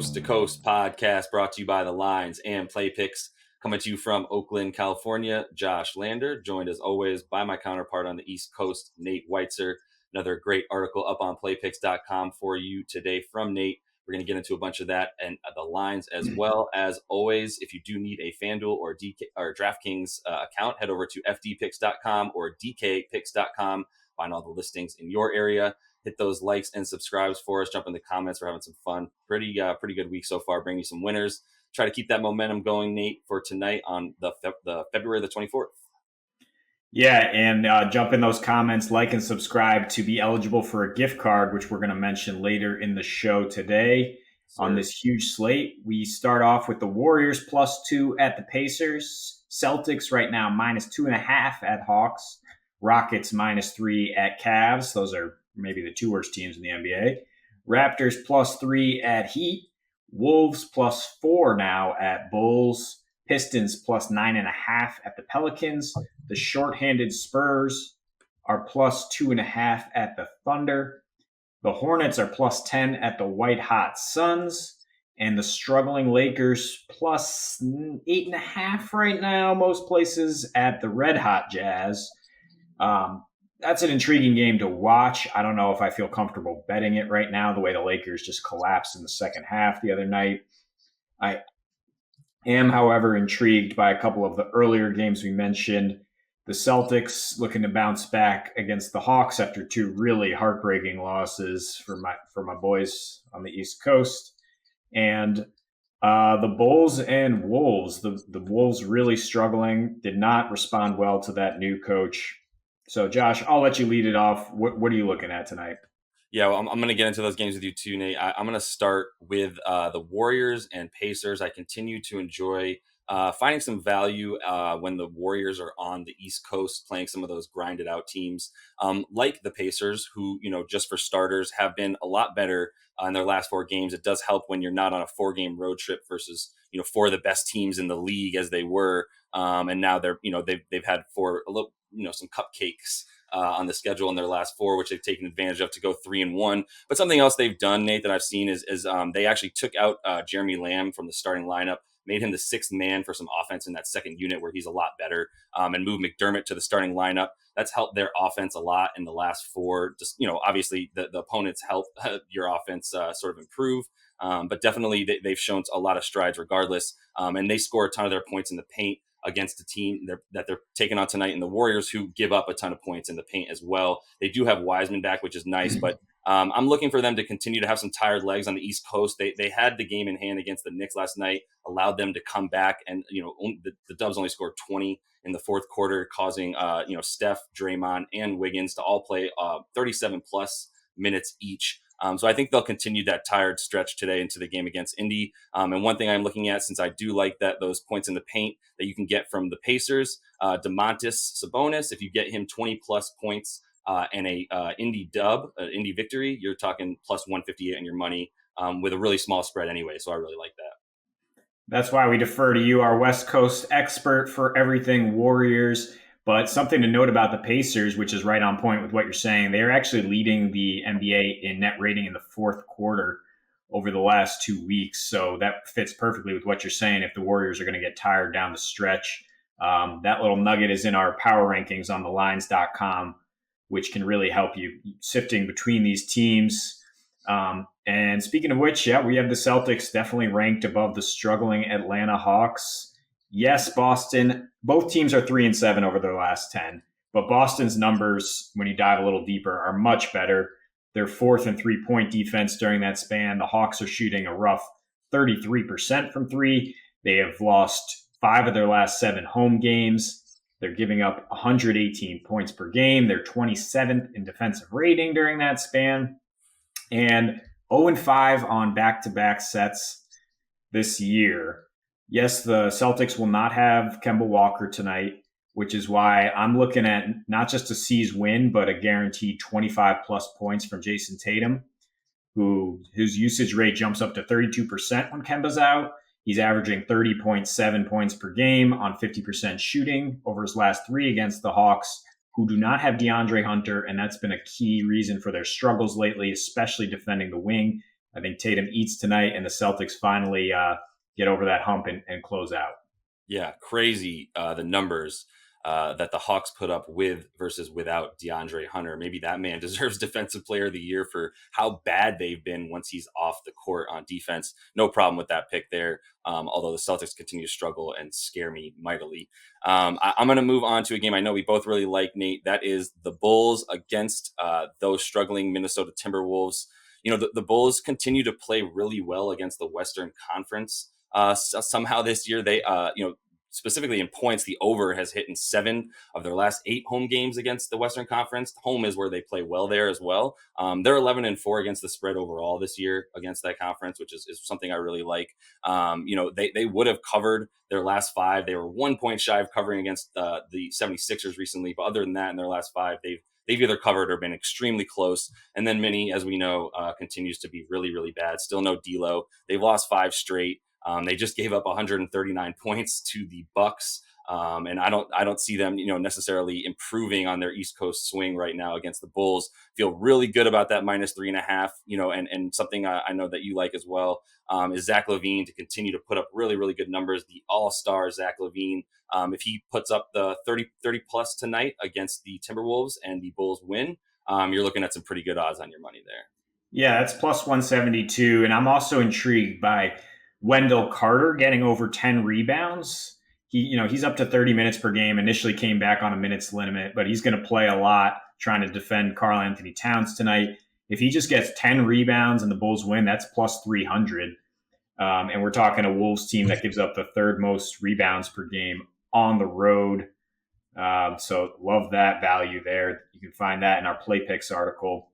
Coast to Coast podcast brought to you by the Lines and Play Picks. Coming to you from Oakland, California, Josh Lander, joined as always by my counterpart on the East Coast, Nate Weitzer. Another great article up on playpicks.com for you today from Nate. We're going to get into a bunch of that and the lines as well. As always, if you do need a FanDuel or DraftKings account, head over to fdpicks.com or dkpicks.com. Find all the listings in your area. Hit those likes and subscribes for us. Jump in the comments. We're having some fun. Pretty good week so far. Bring you some winners. Try to keep that momentum going, Nate, for tonight on the February the 24th. Yeah, and jump in those comments, like and subscribe to be eligible for a gift card, which we're going to mention later in the show today. On this huge slate. We start off with the Warriors +2 at the Pacers. Celtics right now -2.5 at Hawks. Rockets -3 at Cavs. Those are maybe the two worst teams in the NBA. Raptors +3 at Heat. Wolves +4 now at Bulls. Pistons +9.5 at the Pelicans. The shorthanded Spurs are +2.5 at the Thunder. The Hornets are +10 at the White Hot Suns. And the struggling Lakers +8.5 right now, most places, at the Red Hot Jazz. That's an intriguing game to watch. I don't know if I feel comfortable betting it right now, the way the Lakers just collapsed in the second half the other night. I am, however, intrigued by a couple of the earlier games we mentioned. The Celtics looking to bounce back against the Hawks after two really heartbreaking losses for my boys on the East Coast. And the Bulls and Wolves. The Wolves really struggling, did not respond well to that new coach. So, Josh, I'll let you lead it off. What are you looking at tonight? Yeah, well, I'm going to get into those games with you too, Nate. I'm going to start with the Warriors and Pacers. I continue to enjoy finding some value when the Warriors are on the East Coast playing some of those grinded out teams like the Pacers, who, just for starters, have been a lot better in their last four games. It does help when you're not on a 4-game road trip versus, four of the best teams in the league as they were. And now they're, they've had some cupcakes on the schedule in their last four, which they've taken advantage of to go 3-1. But something else they've done, Nate, that I've seen is they actually took out Jeremy Lamb from the starting lineup, made him the sixth man for some offense in that second unit where he's a lot better, and moved McDermott to the starting lineup. That's helped their offense a lot in the last four. Just, obviously the opponents help your offense sort of improve. But definitely they've shown a lot of strides regardless. And they score a ton of their points in the paint against the team that they're taking on tonight in the Warriors, who give up a ton of points in the paint as well. They do have Wiseman back, which is nice, but I'm looking for them to continue to have some tired legs on the East Coast. They had the game in hand against the Knicks last night, allowed them to come back, and the Dubs only scored 20 in the fourth quarter, causing Steph, Draymond, and Wiggins to all play 37 plus minutes each. So I think they'll continue that tired stretch today into the game against Indy. And one thing I'm looking at, since I do like those points in the paint that you can get from the Pacers, Sabonis, if you get him 20 plus points and a Indy Indy victory, you're talking plus 158 on your money with a really small spread anyway. So I really like that. That's why we defer to you, our West Coast expert for everything Warriors. But something to note about the Pacers, which is right on point with what you're saying, they are actually leading the NBA in net rating in the fourth quarter over the last 2 weeks. So that fits perfectly with what you're saying. If the Warriors are going to get tired down the stretch, that little nugget is in our power rankings on thelines.com, which can really help you sifting between these teams. And speaking of which, yeah, we have the Celtics definitely ranked above the struggling Atlanta Hawks. Yes, Boston, both teams are 3-7 over their last 10, but Boston's numbers, when you dive a little deeper, are much better. They're fourth in 3-point defense during that span. The Hawks are shooting a rough 33% from three. They have lost 5 of their last 7 home games. They're giving up 118 points per game. They're 27th in defensive rating during that span. And 0-5 on back-to-back sets this year. Yes, the Celtics will not have Kemba Walker tonight, which is why I'm looking at not just a C's win, but a guaranteed 25-plus points from Jason Tatum, whose usage rate jumps up to 32% when Kemba's out. He's averaging 30.7 points per game on 50% shooting over his last 3 against the Hawks, who do not have DeAndre Hunter, and that's been a key reason for their struggles lately, especially defending the wing. I think Tatum eats tonight, and the Celtics finally get over that hump and close out. Yeah, crazy the numbers that the Hawks put up with versus without DeAndre Hunter. Maybe that man deserves Defensive Player of the Year for how bad they've been once he's off the court on defense. No problem with that pick there, although the Celtics continue to struggle and scare me mightily. I'm going to move on to a game I know we both really like, Nate. That is the Bulls against those struggling Minnesota Timberwolves. The Bulls continue to play really well against the Western Conference. Somehow this year they specifically in points, the over has hit in 7 of their last 8 home games against the Western Conference. Home is where they play well there as well. They're 11-4 against the spread overall this year against that conference, which is something I really like. They would have covered their last 5. They were 1 point shy of covering against the 76ers recently, but other than that, in their last 5, they've either covered or been extremely close. And then Minnie, as we know, continues to be really, really bad. Still no D'Lo. They've lost 5 straight. They just gave up 139 points to the Bucks, and I don't see them, necessarily improving on their East Coast swing right now against the Bulls. Feel really good about that -3.5, and something I know that you like as well is Zach LaVine to continue to put up really, really good numbers. The all-star Zach LaVine, if he puts up the 30 plus tonight against the Timberwolves and the Bulls win, you're looking at some pretty good odds on your money there. Yeah, that's plus 172, and I'm also intrigued by Wendell Carter getting over 10 rebounds. He's up to 30 minutes per game. Initially came back on a minutes limit, but he's going to play a lot trying to defend Karl Anthony Towns tonight. If he just gets 10 rebounds and the Bulls win, that's plus 300. And we're talking a Wolves team that gives up the 3rd most rebounds per game on the road. So love that value there. You can find that in our Play Picks article.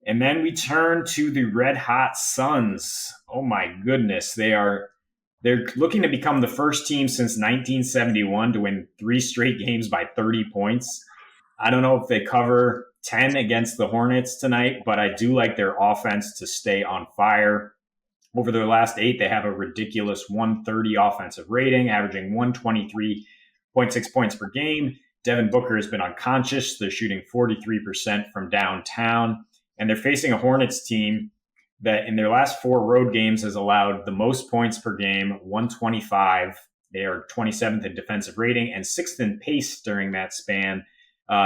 And then we turn to the Red Hot Suns. Oh my goodness, they're looking to become the first team since 1971 to win 3 straight games by 30 points. I don't know if they cover 10 against the Hornets tonight, but I do like their offense to stay on fire. Over their last 8, they have a ridiculous 130 offensive rating, averaging 123.6 points per game. Devin Booker has been unconscious. They're shooting 43% from downtown. And they're facing a Hornets team that in their last 4 road games has allowed the most points per game, 125. They are 27th in defensive rating and 6th in pace during that span.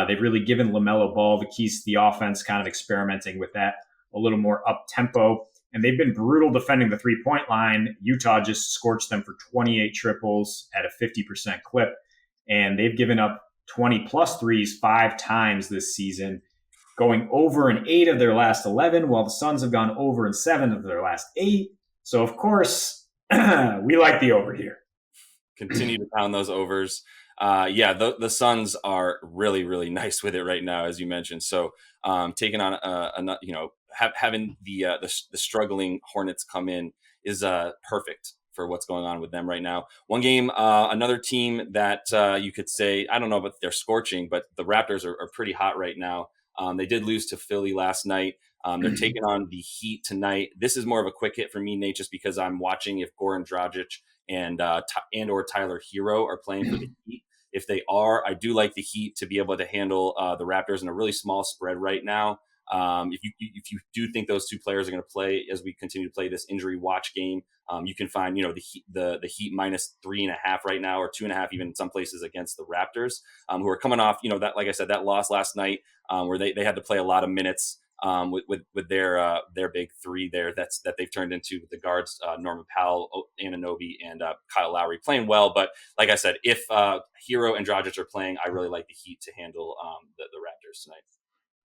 They've really given LaMelo Ball the keys to the offense, kind of experimenting with that a little more up-tempo. And they've been brutal defending the three-point line. Utah just scorched them for 28 triples at a 50% clip. And they've given up 20-plus threes 5 times this season, going over in 8 of their last 11, while the Suns have gone over in 7 of their last 8. So, of course, we like the over here. Continue to pound those overs. The Suns are really, really nice with it right now, as you mentioned. So, taking on having the struggling Hornets come in is perfect for what's going on with them right now. One game, another team that you could say, I don't know if they're scorching, but the Raptors are pretty hot right now. They did lose to Philly last night. They're taking on the Heat tonight. This is more of a quick hit for me, Nate, just because I'm watching if Goran Dragic and or Tyler Hero are playing for the Heat. If they are, I do like the Heat to be able to handle the Raptors in a really small spread right now. If you do think those 2 players are going to play as we continue to play this injury watch game, you can find the Heat -3.5 right now, or 2.5 even in some places against the Raptors, who are coming off that, like I said, that loss last night where they had to play a lot of minutes with their big 3 there that they've turned into with the guards, Norman Powell, Anunoby, and Kyle Lowry playing well. But like I said, if Hero and Dragic are playing, I really like the Heat to handle the Raptors tonight.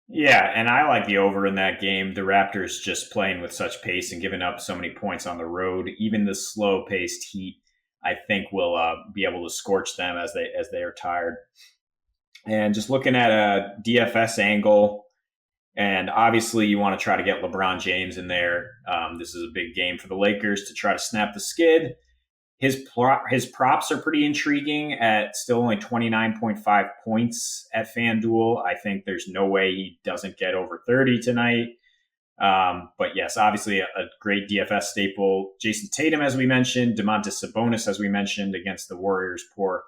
Yeah, and I like the over in that game. The Raptors just playing with such pace and giving up so many points on the road. Even the slow-paced Heat, I think, will be able to scorch them as they are tired. And just looking at a DFS angle, and obviously you want to try to get LeBron James in there. This is a big game for the Lakers to try to snap the skid. His props are pretty intriguing at still only 29.5 points at FanDuel. I think there's no way he doesn't get over 30 tonight. But yes, obviously a great DFS staple. Jason Tatum, as we mentioned, Domantas Sabonis, as we mentioned, against the Warriors' poor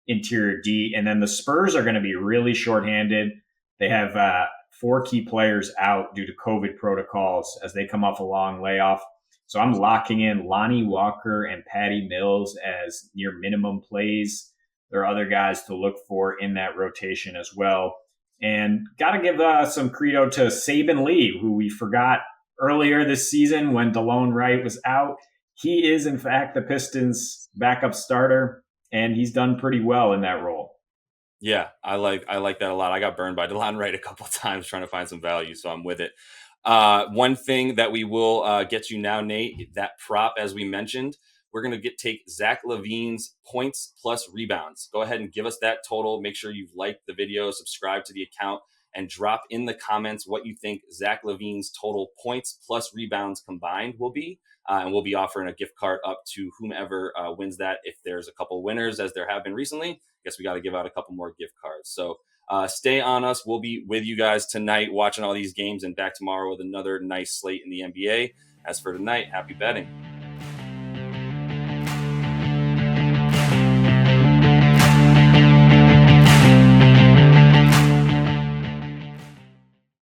interior D. And then the Spurs are going to be really shorthanded. They have 4 key players out due to COVID protocols as they come off a long layoff. So I'm locking in Lonnie Walker and Patty Mills as near minimum plays. There are other guys to look for in that rotation as well. And got to give some credo to Saban Lee, who we forgot earlier this season when DeLone Wright was out. He is, in fact, the Pistons' backup starter, and he's done pretty well in that role. Yeah, I like that a lot. I got burned by DeLon Wright a couple of times trying to find some value, so I'm with it. One thing that we will get you now, Nate, that prop, as we mentioned, we're going to take Zach LaVine's points plus rebounds. Go ahead and give us that total. Make sure you've liked the video, subscribe to the account, and drop in the comments what you think Zach LaVine's total points plus rebounds combined will be. And we'll be offering a gift card up to whomever wins that. If there's a couple winners, as there have been recently, I guess we got to give out a couple more gift cards. So stay on us. We'll be with you guys tonight watching all these games and back tomorrow with another nice slate in the NBA. As for tonight, happy betting.